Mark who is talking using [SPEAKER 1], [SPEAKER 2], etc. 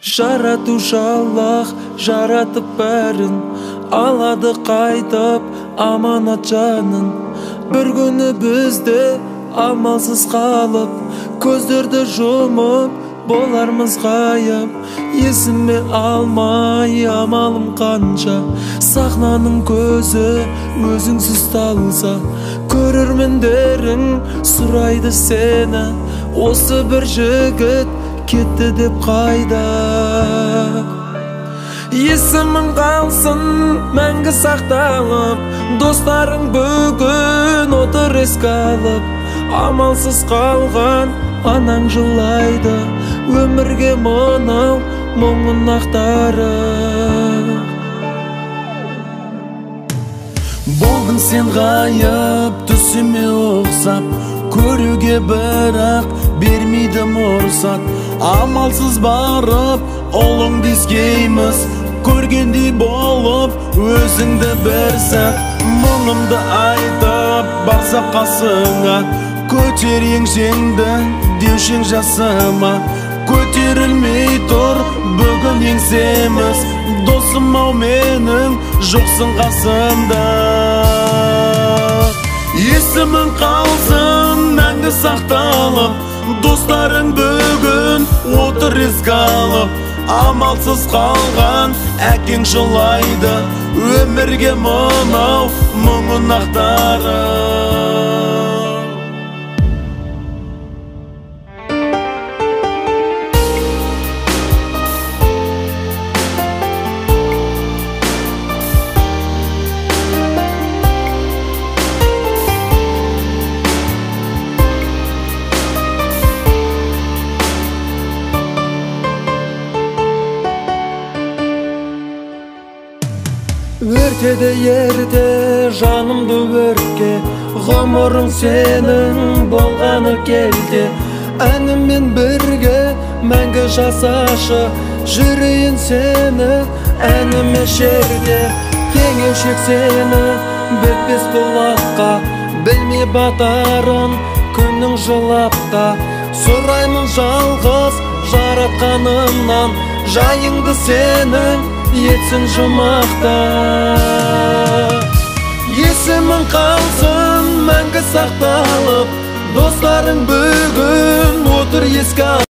[SPEAKER 1] Жаратушы Аллах жаратып бәрін, алады қайтып аманат жанын. Бір күні бізде амалсыз қалып, көздерді жұмып болармыз ғайып. Есіме алмай амалым қанша, сахнаның көзі өзіңсіз талса. Көрермендерің сұрайды сені, осы бір жігіт кетті деп қайда. Есімің қалсын мәңгі сақталып, достарың бүгін отыр еске алып. Амалсыз қалған анаң жылайды, өмірге мынау мұңын ақтарып. Болдың сен ғайып, түсіме ұқсап, көруге бірақ бермейді мұрсат. Амалсыз барып ұлыңды ескейміз, көргендей болып өзіңді бір сәт. Мұңымды айтып бақсап қасыңа, көтерең жеңді деушің жасыма. Көтерілмей тұр бүгін еңсеміз, досым ау менің жоқсың қасымда. Есімің қалсын мәңгі сақталып, достарың бүгін отыр еске алып. Амалсыз қалған әкең жылайды, өмірге мынау мұңын ақтарып. Өртеді ерте жанымды өртке, ғұмырың сенің болғаны келте. Әніммен бірге мәңгі жасашы, жүрейін сені әніме шерде. Кеңешек сені бітпес бұлаққа, білмей батарын күннің жылапта. Сұраймын жалғыз жаратқанымнан, жайыңды сенің етсін жұмақта. Есімің қалсын мәңгі сақталып, достарың бүгін отыр еске